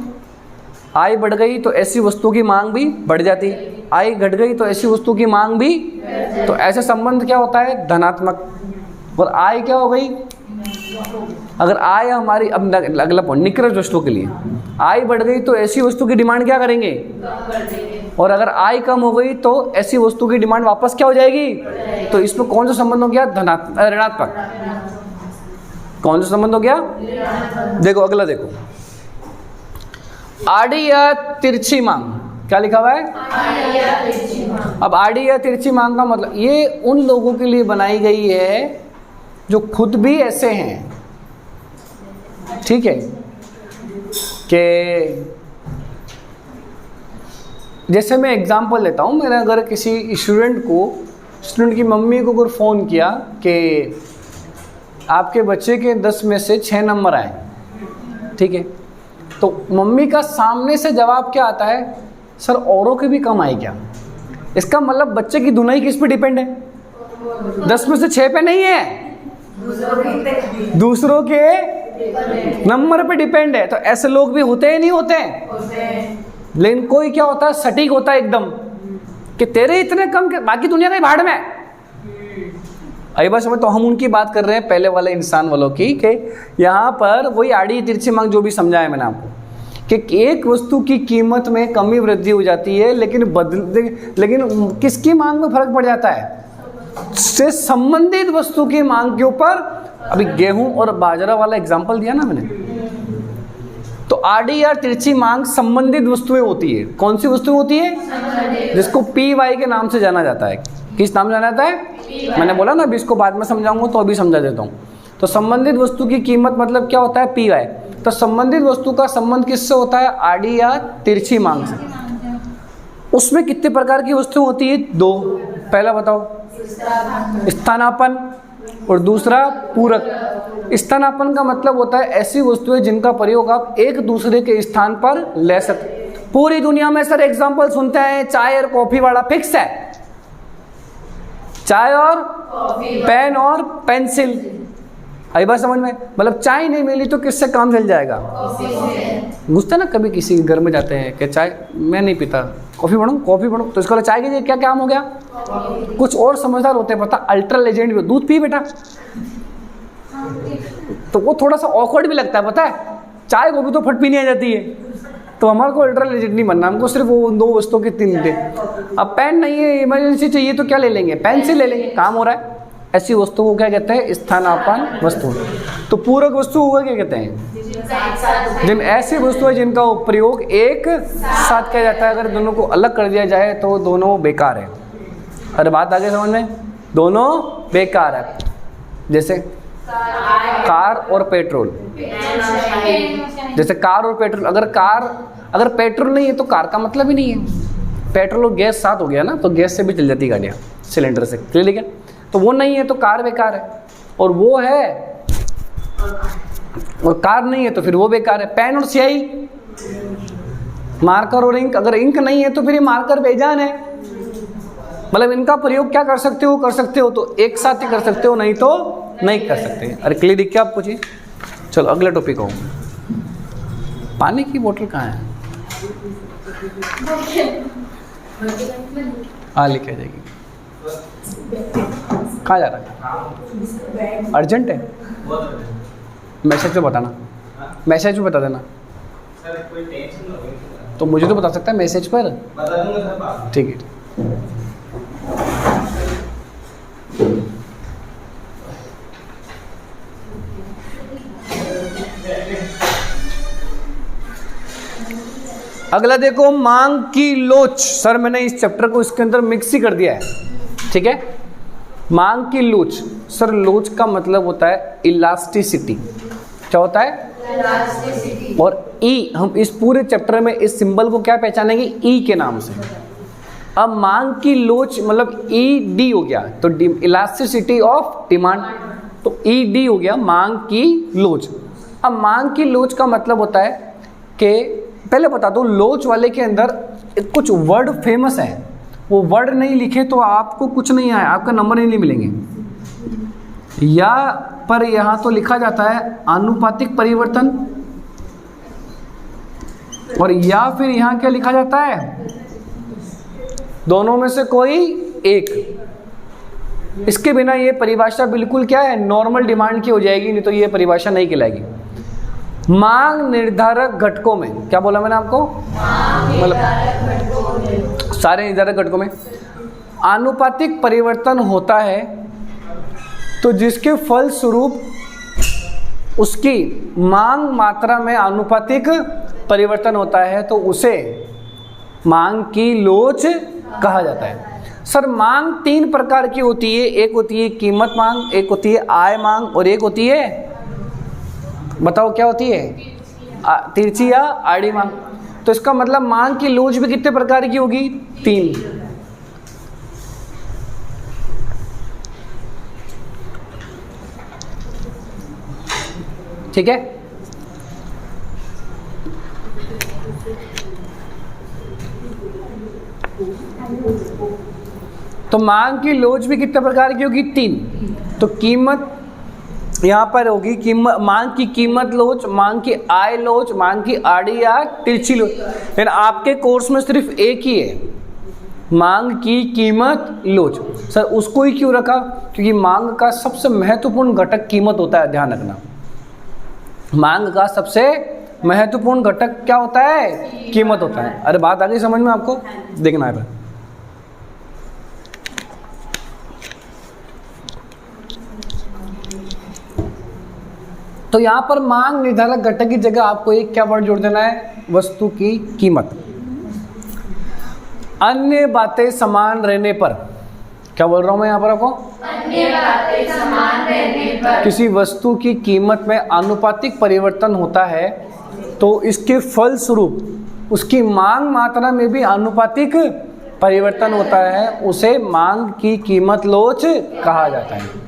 Speaker 1: आय बढ़ गई तो ऐसी वस्तु की मांग भी बढ़ जाती, आय घट गई तो ऐसी वस्तु की मांग भी, तो ऐसे संबंध क्या होता है धनात्मक। और आय क्या हो गई, अगर आय हमारी, अब अगला पॉइंट निकृष्ट वस्तु के लिए आय बढ़ गई तो ऐसी वस्तु की डिमांड क्या करेंगे, और अगर आय कम हो गई तो ऐसी वस्तु की डिमांड वापस क्या हो जाएगी। तो इसमें कौन सा संबंध हो गया, ऋणात्मक। कौन सा संबंध हो गया, देखो अगला देखो, आड़ी या तिरछी मांग, क्या लिखा हुआ है। अब आड़ी या तिरछी मांग का मतलब ये उन लोगों के लिए बनाई गई है जो खुद भी ऐसे हैं, ठीक है, कि जैसे मैं एग्जांपल लेता हूँ, मैंने अगर किसी स्टूडेंट की मम्मी को अगर फ़ोन किया कि आपके बच्चे के 10 में से 6 नंबर आए, ठीक है, तो मम्मी का सामने से जवाब क्या आता है, सर औरों के भी कम आए क्या। इसका मतलब बच्चे की धुनाई किस पे डिपेंड है, 10 में से 6 पे नहीं है, दूसरों के नंबर पे डिपेंड है। तो ऐसे लोग भी होते हैं, नहीं होते हैं। लेकिन कोई क्या होता है, सटीक होता है एकदम कि तेरे इतने कम के बाकी दुनिया का भाड़ में। अभी बस समझ, तो हम उनकी बात कर रहे हैं पहले वाले इंसान वालों की, कि यहाँ पर वही आड़ी तिरछी मांग जो भी समझाया मैंने आपको, कि एक वस्तु की कीमत में कमी वृद्धि हो जाती है, लेकिन किसकी मांग में फर्क पड़ जाता है, से संबंधित वस्तु की मांग के ऊपर। अभी गेहूं और बाजरा वाला एग्जांपल दिया ना मैंने, तो आड़ी या तिरछी मांग संबंधित वस्तुएं होती है। कौन सी वस्तुएं होती है, जिसको PY के नाम से जाना जाता है। किस नाम से जाना जाता है, मैंने बोला ना, अभी इसको बाद में समझाऊंगा तो अभी समझा देता हूँ। तो संबंधित वस्तु की कीमत मतलब क्या होता है, PY। तो संबंधित वस्तु का संबंध किससे होता है, आड़ी या तिरछी मांग से। उसमें कितने प्रकार की वस्तुएं होती है, 2। पहला बताओ, स्थानापन्न, और दूसरा पूरक। स्थानापन्न का मतलब होता है ऐसी वस्तुएं जिनका प्रयोग आप एक दूसरे के स्थान पर ले सकते। पूरी दुनिया में सर एग्जांपल सुनते हैं, चाय और कॉफी वाला फिक्स है, चाय और पेन और पेंसिल। आई बात समझ में, मतलब चाय नहीं मिली तो किससे काम चल जाएगा। पूछते ना कभी किसी घर में जाते हैं कि चाय मैं नहीं पीता, कॉफी बनाऊं, कॉफी बनाऊं, तो इसको चाय के क्या काम हो गया। कुछ और समझदार होते हैं, पता अल्ट्रा लेजेंड भी, दूध पी बेटा, तो वो थोड़ा सा ऑकवर्ड भी लगता है, पता है चाय को भी तो फट पीनी आ जाती है। तो हमारे को अल्ट्रा लेजेंड नहीं बनना, हमको सिर्फ वो 2 वस्तुओं की 3 थे। अब पेन नहीं है, इमरजेंसी चाहिए तो क्या ले लेंगे, पेंसिल ले लेंगे, काम हो रहा है। ऐसी वस्तु को क्या कहते हैं, स्थानापन्न वस्तु। तो पूरक वस्तु होगा क्या कहते हैं, जिन ऐसी वस्तु है जिनका प्रयोग एक साथ किया जाता है। अगर दोनों को अलग कर दिया जाए तो दोनों बेकार है। अरे बात आगे समझ में, दोनों बेकार है। जैसे कार और पेट्रोल, जैसे कार और पेट्रोल, अगर पेट्रोल नहीं है तो कार का मतलब ही नहीं है। पेट्रोल और गैस साथ हो गया ना, तो गैस से भी चल जाती गाड़ियाँ, सिलेंडर से, क्लियर क्या। तो वो नहीं है तो कार बेकार है, और वो है और कार नहीं है तो फिर वो बेकार है। पेन और स्याही, मार्कर और इंक, अगर इंक नहीं है तो फिर ये मार्कर बेजान है। मतलब इनका प्रयोग क्या कर सकते हो तो एक साथ ही कर सकते हो, नहीं तो नहीं कर सकते। अरे क्लियर क्या आप पूछिए। चलो अगला टॉपिक हो, पानी की बोतल कहाँ है, हाँ लिखे जाएगी। कहाँ जा रहा है, अर्जेंट है, मैसेज पे बताना, मैसेज पे बता देना। तो मुझे तो बता सकता है मैसेज पर, ठीक है। अगला देखो, मांग की लोच। सर मैंने इस चैप्टर को इसके अंदर मिक्स ही कर दिया है, ठीक है। मांग की लोच, सर लोच का मतलब होता है इलास्टिसिटी। क्या होता है, इलास्टिसिटी। और ई, हम इस पूरे चैप्टर में इस सिंबल को क्या पहचानेंगे, ई के नाम से। अब मांग की लोच मतलब ई डी हो गया, तो इलास्टिसिटी ऑफ डिमांड, तो ई डी हो गया मांग की लोच। अब मांग की लोच का मतलब होता है कि पहले बता दो, लोच वाले के अंदर कुछ वर्ड फेमस है, वो वर्ड नहीं लिखे तो आपको कुछ नहीं आया, आपका नंबर ही नहीं मिलेंगे। या पर यहाँ तो लिखा जाता है आनुपातिक परिवर्तन, और या फिर यहाँ क्या लिखा जाता है, दोनों में से कोई एक। इसके बिना ये परिभाषा बिल्कुल क्या है, नॉर्मल डिमांड की हो जाएगी, नहीं तो ये परिभाषा नहीं कहलाएगी। मांग निर्धारक घटकों में, क्या बोला मैंने आपको, मतलब सारे निर्धारक घटकों में आनुपातिक परिवर्तन होता है, तो जिसके फलस्वरूप उसकी मांग मात्रा में आनुपातिक परिवर्तन होता है, तो उसे मांग की लोच कहा जाता है। सर मांग 3 प्रकार की होती है, एक होती है कीमत मांग, एक होती है आय मांग, और एक होती है, बताओ क्या होती है, तिरछी या आड़ी मांग। तो इसका मतलब मांग की लोच भी कितने प्रकार की होगी, 3। ठीक है, तो मांग की लोच भी कितने प्रकार की होगी, 3। तो कीमत यहाँ पर होगी, कीमत, मांग की कीमत लोच, मांग की आय लोच, मांग की आड़ी या तिरछी लोच। लेकिन आपके कोर्स में सिर्फ एक ही है, मांग की कीमत लोच। सर उसको ही क्यों रखा, क्योंकि मांग का सबसे महत्वपूर्ण घटक कीमत होता है, ध्यान रखना। मांग का सबसे महत्वपूर्ण घटक क्या होता है, कीमत होता है। अरे बात आ गई समझ में आपको, देखना है। तो यहां पर मांग निर्धारक घटक की जगह आपको एक क्या वर्ड जोड़ देना है, वस्तु की कीमत। अन्य बातें समान रहने पर, क्या बोल रहा हूं मैं यहां पर आपको,
Speaker 2: अन्य बातें समान रहने पर
Speaker 1: किसी वस्तु की कीमत में आनुपातिक परिवर्तन होता है, तो इसके फलस्वरूप उसकी मांग मात्रा में भी आनुपातिक परिवर्तन होता है, उसे मांग की कीमत लोच कहा जाता है।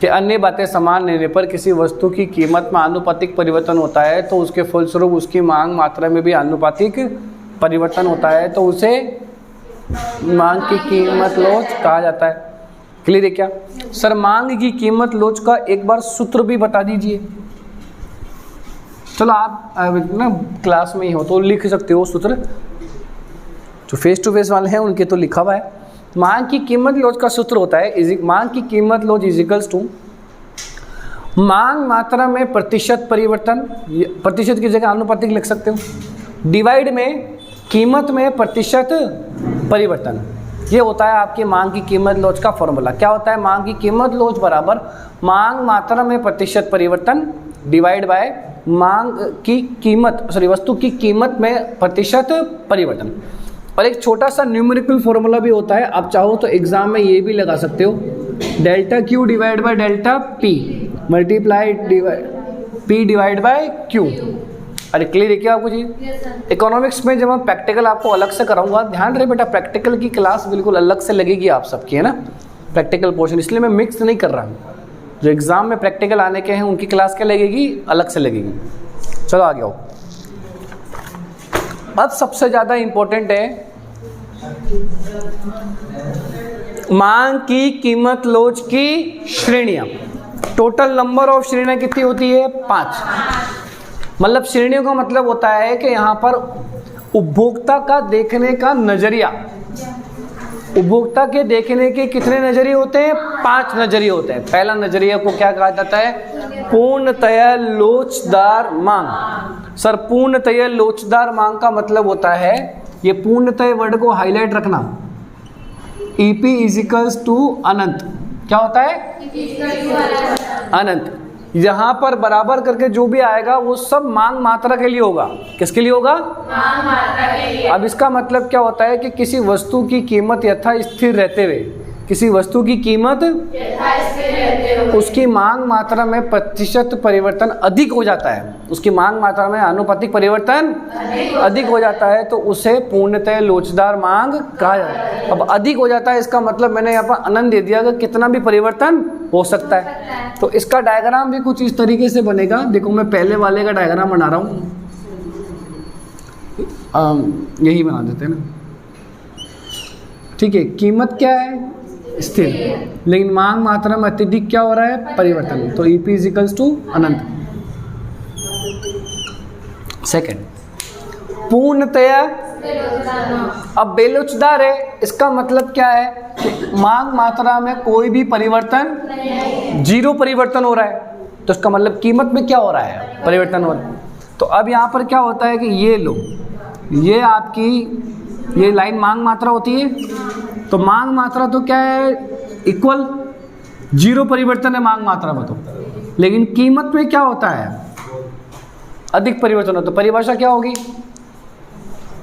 Speaker 1: कि अन्य बातें समान रहने पर किसी वस्तु की कीमत में आनुपातिक परिवर्तन होता है, तो उसके फलस्वरूप उसकी मांग मात्रा में भी आनुपातिक परिवर्तन होता है, तो उसे मांग की कीमत लोच कहा जाता है। क्लियर है क्या सर? मांग की कीमत लोच का एक बार सूत्र भी बता दीजिए। चलो आप ना क्लास में ही हो तो लिख सकते हो सूत्र, जो फेस टू फेस वाले हैं उनके तो लिखा हुआ है। मांग की कीमत लोच का सूत्र होता है मांग की कीमत लोच इजिकल्स टू मांग मात्रा में प्रतिशत परिवर्तन, प्रतिशत की जगह आनुपातिक लिख सकते हो, डिवाइड में कीमत में प्रतिशत परिवर्तन। ये होता है आपकी मांग की कीमत लोच का फॉर्मूला। क्या होता है? मांग की कीमत लोच बराबर मांग मात्रा में प्रतिशत परिवर्तन डिवाइड बाय मांग की कीमत, वस्तु की कीमत में प्रतिशत परिवर्तन। और एक छोटा सा न्यूमेरिकल फॉर्मूला भी होता है, आप चाहो तो एग्जाम में ये भी लगा सकते हो, delta Q divide by delta P multiply P divide by Q. अरे क्लियर है क्या आपको चीज? इकोनॉमिक्स में जब मैं प्रैक्टिकल आपको अलग से कराऊंगा, ध्यान रहे बेटा प्रैक्टिकल की क्लास बिल्कुल अलग से लगेगी आप सबकी, है ना, प्रैक्टिकल पोर्शन, इसलिए मैं मिक्स नहीं कर रहा हूँ। जो एग्जाम में प्रैक्टिकल आने के हैं उनकी क्लास क्या लगेगी? अलग से लगेगी। चलो आगे आओ। अब सबसे ज़्यादा इम्पोर्टेंट है मांग की कीमत लोच की श्रेणियां। टोटल नंबर ऑफ श्रेणियां कितनी होती है? 5। मतलब श्रेणियों का मतलब होता है कि यहाँ पर उपभोक्ता का देखने का नजरिया, उपभोक्ता के देखने के कितने नजरिए होते हैं? 5 नजरिए होते हैं। पहला नजरिया को क्या कहा जाता है? पूर्णतया लोचदार मांग। सर पूर्णतया लोचदार मांग का मतलब होता है, ये पूर्णतया वर्ड को हाईलाइट रखना, ईपी इजिकल्स टू अनंत। क्या होता है? अनंत। यहाँ पर बराबर करके जो भी आएगा वो सब मांग मात्रा के लिए होगा। किसके लिए होगा?
Speaker 2: मांग मात्रा के लिए।
Speaker 1: अब इसका मतलब क्या होता है कि किसी वस्तु की कीमत यथा स्थिर रहते हुए, किसी वस्तु की कीमत उसकी मांग मात्रा में प्रतिशत परिवर्तन अधिक हो जाता है, उसकी मांग मात्रा में आनुपातिक परिवर्तन अधिक हो जाता है, तो उसे पूर्णतः लोचदार मांग कहा जाता है। अब अधिक हो जाता है इसका मतलब मैंने यहाँ पर अनंत दे दिया कि कितना भी परिवर्तन हो सकता है। तो इसका डायग्राम भी कुछ इस तरीके से बनेगा। देखो मैं पहले वाले का डायग्राम बना रहा हूँ, यही बना देते हैं ना, ठीक है। कीमत क्या है? स्थिर, लेकिन मांग मात्रा में अत्यधिक क्या हो रहा है, परिवर्तन। तो EP इज इक्वल्स टू अनंत। सेकंड, पूर्णतया अब बेलोचदार है, इसका मतलब क्या है कि मांग मात्रा में कोई भी परिवर्तन, जीरो परिवर्तन हो रहा है, तो इसका मतलब कीमत में क्या हो रहा है, परिवर्तन हो रहा है। तो अब यहाँ पर क्या होता है कि ये लो, ये आपकी ये लाइन मांग मात्रा होती है, तो मांग मात्रा तो क्या है, इक्वल, जीरो परिवर्तन है मांग मात्रा में तो, लेकिन कीमत में क्या होता है, अधिक परिवर्तन होता है। तो परिभाषा क्या होगी,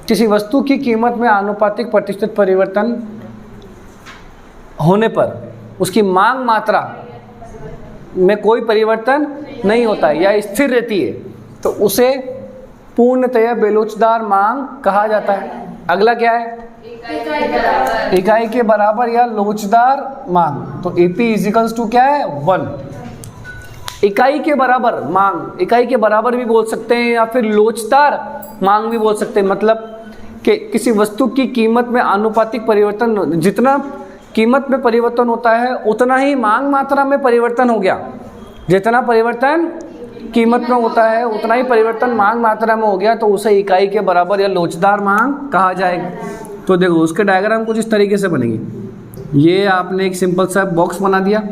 Speaker 1: किसी वस्तु की कीमत में आनुपातिक प्रतिशत परिवर्तन होने पर उसकी मांग मात्रा में कोई परिवर्तन नहीं होता है या स्थिर रहती है, तो उसे पूर्णतया बेलोचदार मांग कहा जाता है। अगला क्या है, इकाई के बराबर या लोचदार मांग। तो EP इजिकल्स टू क्या है, 1। इकाई के बराबर मांग, इकाई के बराबर भी बोल सकते हैं या फिर लोचदार मांग भी बोल सकते हैं। मतलब कि किसी वस्तु की कीमत में आनुपातिक परिवर्तन, जितना कीमत में परिवर्तन होता है उतना ही मांग मात्रा में परिवर्तन हो गया। जितना परिवर्तन कीमत में होता है उतना ही परिवर्तन मांग मात्रा में हो गया, तो उसे इकाई के बराबर या लोचदार मांग कहा जाएगा। तो देखो उसके डायग्राम कुछ इस तरीके से बनेंगे। ये आपने एक सिंपल सा बॉक्स बना दिया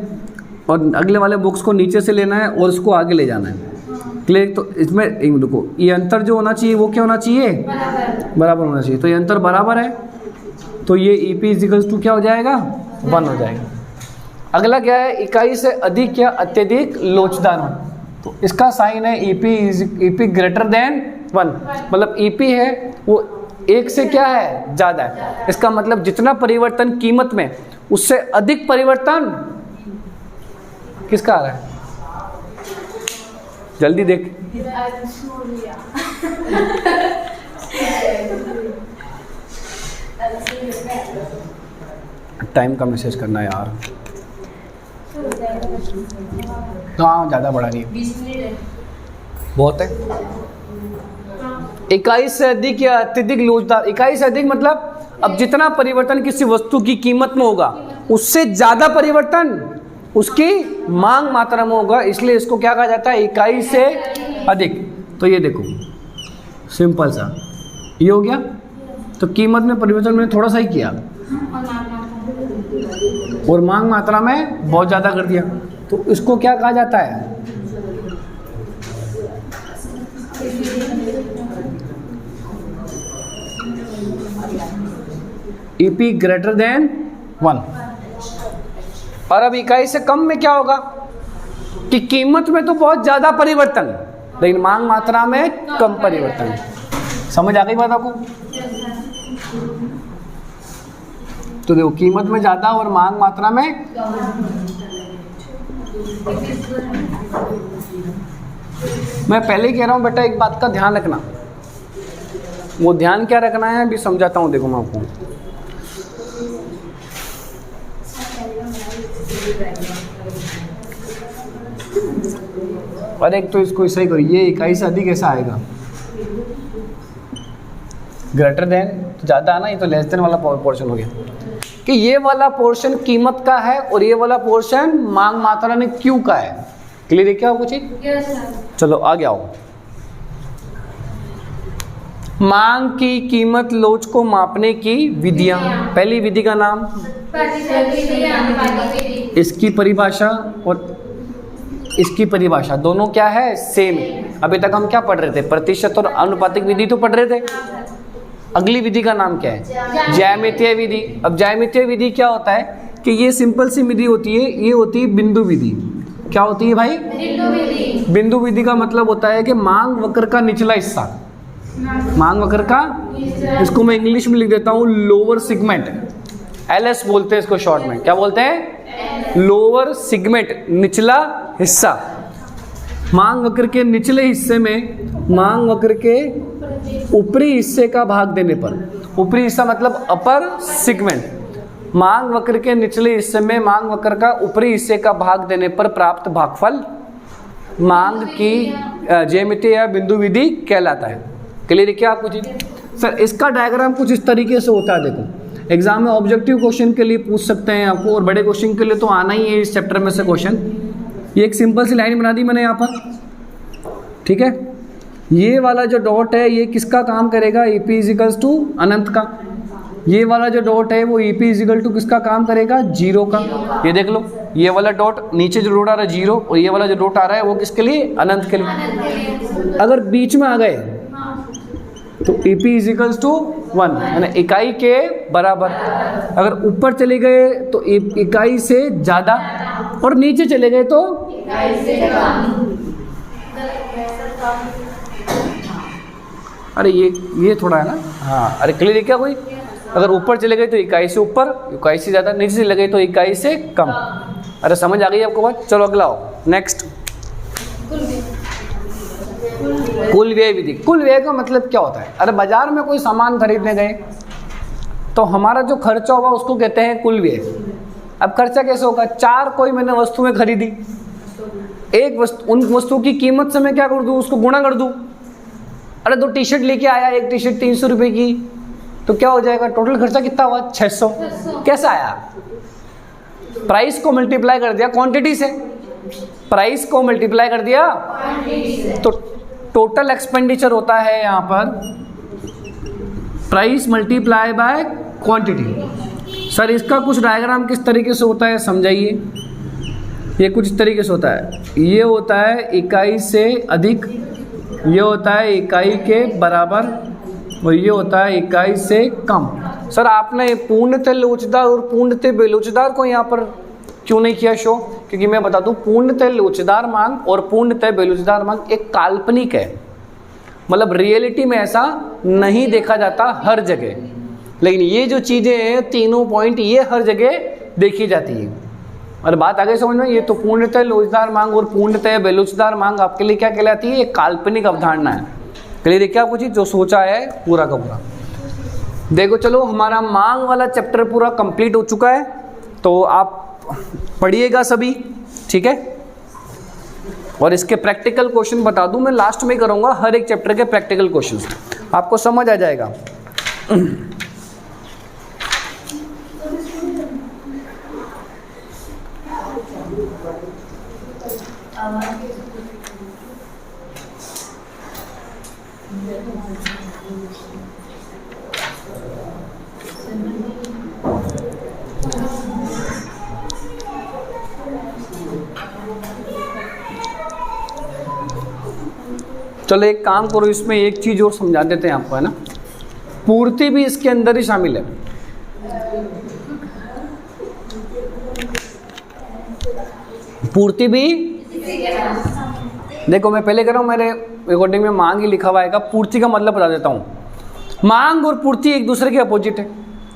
Speaker 1: और अगले वाले बॉक्स को नीचे से लेना है और इसको आगे ले जाना है। क्लियर? तो इसमें देखो ये अंतर जो होना चाहिए वो क्या होना चाहिए, बराबर होना चाहिए। तो ये अंतर बराबर है, तो ये EP इजिकल्स टू क्या हो जाएगा, 1 हो जाएगा। अगला क्या है, इकाई से अधिक या अत्यधिक लोचदार मांग। तो इसका साइन है EP ग्रेटर देन 1, मतलब EP है वो 1 से क्या है, ज़्यादा है। इसका मतलब जितना परिवर्तन कीमत में, उससे अधिक परिवर्तन किसका आ रहा है, जल्दी देख। टाइम का मैसेज करना यार, हाँ ज़्यादा बड़ा नहीं है, बहुत है। इकाई से अधिक या अत्यधिक लोचदार, इकाई से अधिक मतलब अब जितना परिवर्तन किसी वस्तु की कीमत में होगा उससे ज़्यादा परिवर्तन उसकी मांग मात्रा में होगा, इसलिए इसको क्या कहा जाता है, इकाई से अधिक। तो ये देखो सिंपल सा ये हो गया। तो कीमत में परिवर्तन मैंने थोड़ा सा ही किया और मांग मात्रा में बहुत ज़्यादा कर दिया, तो इसको क्या कहा जाता है, EP ग्रेटर देन 1। और अब इकाई से कम में क्या होगा कि कीमत में तो बहुत ज़्यादा परिवर्तन, लेकिन मांग मात्रा में कम परिवर्तन। समझ आ गई बात आपको? तो देखो कीमत में ज़्यादा और मांग मात्रा में, मैं पहले ही कह रहा हूँ बेटा एक बात का ध्यान रखना। वो ध्यान क्या रखना है अभी समझाता हूँ, देखो मैं आपको। और एक तो इसको ऐसा ही करो, ये इकाई से अधिक ऐसा आएगा, ग्रेटर देन तो ज़्यादा है ना, ये तो लेस देन वाला पोर्शन हो गया कि ये वाला पोर्शन कीमत का है और ये वाला पोर्शन मांग मात्रा ने क्यू का है। क्लियर है क्या कुछ? चलो आगे आओ। मांग की कीमत लोच को मापने की विधियां। पहली विधि का नाम, इसकी परिभाषा और इसकी परिभाषा दोनों क्या है, सेम। अभी तक हम क्या पढ़ रहे थे, प्रतिशत और आनुपातिक विधि तो पढ़ रहे थे। अगली विधि का नाम क्या है, ज्यामितीय विधि। अब ज्यामितीय विधि क्या होता है कि ये सिंपल सी विधि होती है, ये होती है बिंदु विधि। क्या होती है भाई, बिंदु विधि का मतलब होता है कि मांग वक्र का निचला हिस्सा, मांग वक्र का, इसको मैं इंग्लिश में लिख देता हूँ लोअर सिगमेंट, LS बोलते हैं इसको शॉर्ट में। क्या बोलते हैं, लोअर सिगमेंट, निचला हिस्सा। मांग वक्र के निचले हिस्से में मांग वक्र के ऊपरी हिस्से का भाग देने पर, ऊपरी हिस्सा मतलब अपर सिगमेंट, मांग वक्र के निचले हिस्से में मांग वक्र का ऊपरी हिस्से का भाग देने पर प्राप्त भागफल मांग की ज्यामितीय या बिंदु विधि कहलाता है। क्लियर है क्या आपको? जी सर, इसका डायग्राम कुछ इस तरीके से होता है। देखो एग्जाम में ऑब्जेक्टिव क्वेश्चन के लिए पूछ सकते हैं आपको, और बड़े क्वेश्चन के लिए तो आना ही है इस चैप्टर में से क्वेश्चन। ये एक सिंपल सी लाइन बना दी मैंने यहाँ पर, ठीक है। ये वाला जो डॉट है ये किसका काम करेगा, ए पी इजिकल्स टू अनंत का। ये वाला जो डॉट है वो ए पी इजिकल टू किसका काम करेगा, जीरो का। ये देख लो, ये वाला डॉट नीचे जो डॉट आ रहा है जीरो, और ये वाला जो डॉट आ रहा है वो किसके लिए, अनंत के लिए। अगर बीच में आ गए तो ए पी इजिकल्स टू 1, यानी इकाई के बराबर। अगर ऊपर चले गए तो इकाई से ज़्यादा, और नीचे चले गए तो अरे ये थोड़ा है ना, हाँ अरे क्लियर क्या कोई। अगर ऊपर चले गए तो इकाई से ऊपर, इकाई से ज़्यादा, नीचे चले गए तो इकाई से कम। अरे समझ आ गई आपको बात। चलो अगला आओ, नेक्स्ट। कुल व्यय विधि। कुल व्यय का मतलब क्या होता है, अरे बाजार में कोई सामान खरीदने गए तो हमारा जो खर्चा होगा उसको कहते हैं कुल व्यय। अब खर्चा कैसे होगा, 4 कोई मैंने वस्तुएं खरीदी, एक वस्तु, उन वस्तु की कीमत से मैं क्या कर दूं, उसको गुणा कर दूं। अरे 2 टी शर्ट लेके आया, एक टी शर्ट 300 रुपये की, तो क्या हो जाएगा, टोटल खर्चा कितना हुआ, 600। कैसा आया, प्राइस को मल्टीप्लाई कर दिया क्वांटिटी से, प्राइस को मल्टीप्लाई कर दिया, तो टोटल एक्सपेंडिचर होता है यहाँ पर price multiply by quantity. Sir इसका कुछ डायग्राम किस तरीके से होता है समझाइए। ये कुछ इस तरीके से होता है, ये होता है इकाई से अधिक, ये होता है इकाई के बराबर, और ये होता है इकाई से कम। सर आपने पूर्णतः लोचदार और पूर्णतः बेलोचदार को यहाँ पर क्यों नहीं किया शो, क्योंकि मैं बता दूं पूर्णतः लोचदार मांग और पूर्णतः बेलोचदार मांग एक काल्पनिक है, मतलब रियलिटी में ऐसा नहीं देखा जाता हर जगह, लेकिन ये जो चीज़ें हैं तीनों पॉइंट ये हर जगह देखी जाती है। और बात आगे समझ में, ये तो पूर्णतः लोचदार मांग और पूर्णतः बेलोचदार मांग आपके लिए क्या कहलाती है, एक काल्पनिक अवधारणा है। क्लियर है क्या कुछ जो सोचा है पूरा का पूरा। देखो चलो हमारा मांग वाला चैप्टर पूरा कंप्लीट हो चुका है, तो आप पढ़िएगा सभी, ठीक है। और इसके प्रैक्टिकल क्वेश्चन बता दूं मैं लास्ट में करूंगा, हर एक चैप्टर के प्रैक्टिकल क्वेश्चंस आपको समझ आ जाएगा। चलो एक काम करो, इसमें एक चीज और समझा देते हैं आपको, है ना। पूर्ति भी इसके अंदर ही शामिल है। पूर्ति भी देखो, मैं पहले कह रहा हूं, मेरे रिकॉर्डिंग में मांग ही लिखा हुआ है, पूर्ति का मतलब बता देता हूं। मांग और पूर्ति एक दूसरे के अपोजिट है।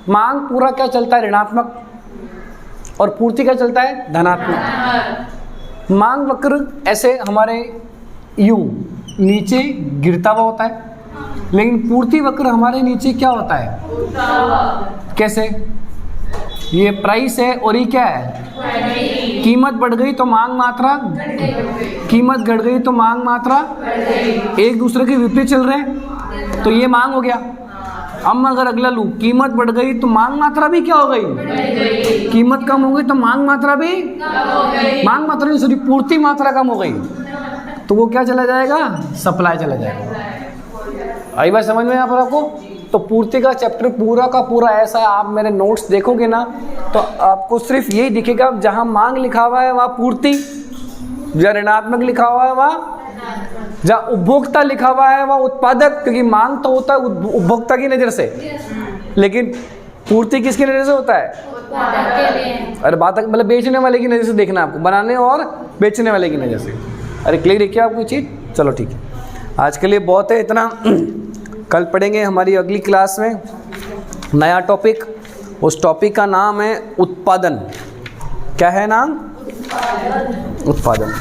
Speaker 1: मांग पूरा क्या चलता है, ऋणात्मक, और पूर्ति क्या चलता है, धनात्मक। मांग वक्र ऐसे हमारे यूं नीचे गिरता हुआ होता है, लेकिन पूर्ति वक्र हमारे नीचे क्या होता है, कैसे, ये प्राइस है और ये क्या है, कीमत बढ़ गई तो मांग मात्रा, कीमत घट गई तो मांग मात्रा, एक दूसरे के विपरीत चल रहे हैं, तो ये मांग हो गया। अब अगर अगला लूँ, कीमत बढ़ गई तो मांग मात्रा भी क्या हो गई, कीमत कम हो गई तो मांग मात्रा भी, मांग मात्रा नहीं सॉरी पूर्ति मात्रा कम हो गई, तो वो क्या चला जाएगा, सप्लाई चला जाएगा। आई बात समझ में यहाँ पर आपको। तो पूर्ति का चैप्टर पूरा का पूरा ऐसा है, आप मेरे नोट्स देखोगे ना तो आपको सिर्फ यही दिखेगा, जहाँ मांग लिखा हुआ है वहाँ पूर्ति, जहाँ ऋणात्मक लिखा हुआ है वहाँ, जहाँ उपभोक्ता लिखा हुआ है वहाँ उत्पादक, क्योंकि मांग तो होता है उपभोक्ता की नज़र से, लेकिन पूर्ति किसकी नज़र से होता है, अरे बात मतलब बेचने वाले की नज़र से देखना आपको, बनाने और बेचने वाले की नज़र से। अरे क्लियर है क्या आपको चीज़। चलो ठीक है, आज के लिए बहुत है इतना। कल पढ़ेंगे हमारी अगली क्लास में नया टॉपिक, उस टॉपिक का नाम है उत्पादन। क्या है नाम, उत्पादन।